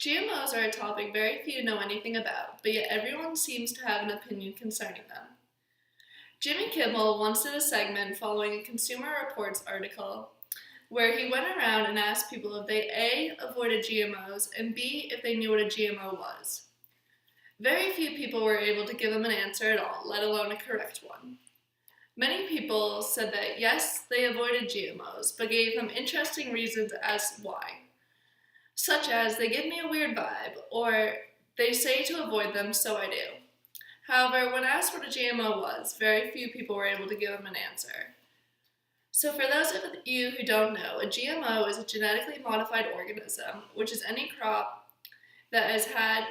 GMOs are a topic very few know anything about, but yet everyone seems to have an opinion concerning them. Jimmy Kimmel once did a segment following a Consumer Reports article where he went around and asked people if they A, avoided GMOs, and B, if they knew what a GMO was. Very few people were able to give him an answer at all, let alone a correct one. Many people said that yes, they avoided GMOs, but gave him interesting reasons as why. Such as, they give me a weird vibe, or they say to avoid them, so I do. However, when asked what a GMO was, very few people were able to give him an answer. So for those of you who don't know, a GMO is a genetically modified organism, which is any crop that has had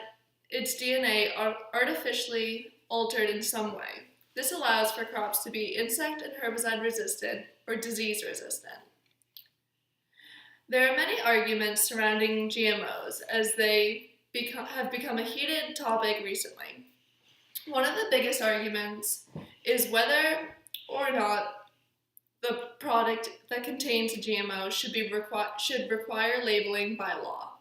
its DNA artificially altered in some way. This allows for crops to be insect and herbicide resistant or disease resistant. There are many arguments surrounding GMOs as they have become a heated topic recently. One of the biggest arguments is whether or not the product that contains a GMO should require labeling by law.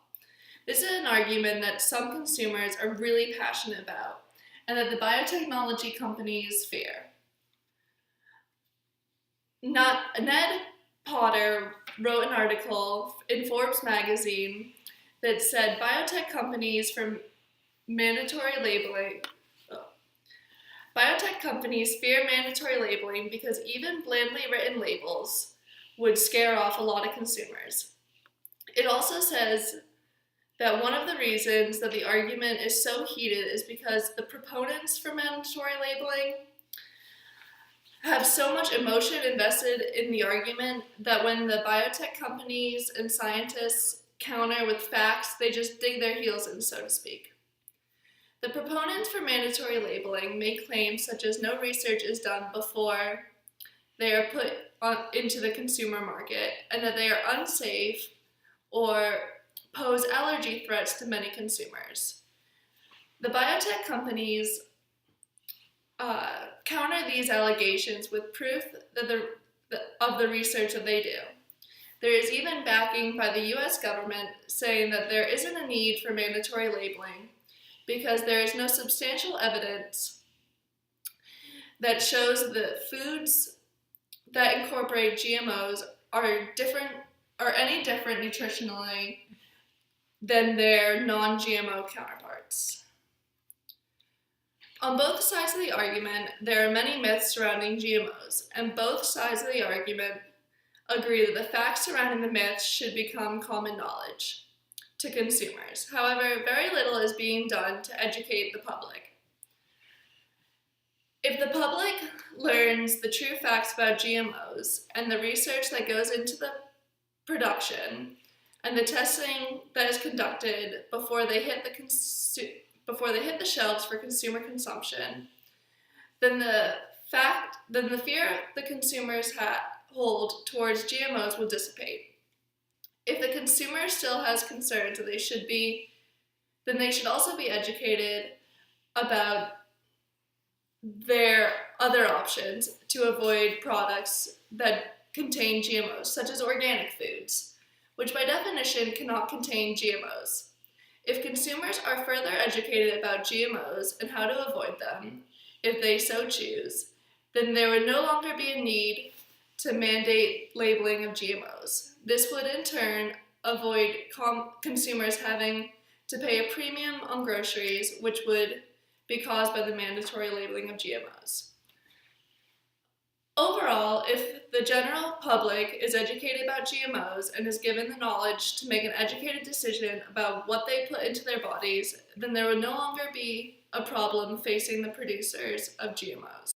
This is an argument that some consumers are really passionate about and that the biotechnology companies fear. Ned Potter wrote an article in Forbes magazine that said biotech companies fear mandatory labeling because even blandly written labels would scare off a lot of consumers. It also says that one of the reasons that the argument is so heated is because the proponents for mandatory labeling have so much emotion invested in the argument that when the biotech companies and scientists counter with facts, they just dig their heels in, so to speak. The proponents for mandatory labeling make claims such as no research is done before they are put into the consumer market and that they are unsafe or pose allergy threats to many consumers. The biotech companies counter these allegations with proof of the research that they do. There is even backing by the US government saying that there isn't a need for mandatory labeling because there is no substantial evidence that shows that foods that incorporate GMOs are any different nutritionally than their non-GMO counterparts. On both sides of the argument, there are many myths surrounding GMOs, and both sides of the argument agree that the facts surrounding the myths should become common knowledge to consumers. However, very little is being done to educate the public. If the public learns the true facts about GMOs and the research that goes into the production and the testing that is conducted before they hit the shelves for consumer consumption, then the fear the consumers hold towards GMOs will dissipate. If the consumer still has concerns that then they should also be educated about their other options to avoid products that contain GMOs, such as organic foods, which by definition cannot contain GMOs. If consumers are further educated about GMOs and how to avoid them, if they so choose, then there would no longer be a need to mandate labeling of GMOs. This would in turn avoid consumers having to pay a premium on groceries, which would be caused by the mandatory labeling of GMOs. Overall, if the general public is educated about GMOs and is given the knowledge to make an educated decision about what they put into their bodies, then there will no longer be a problem facing the producers of GMOs.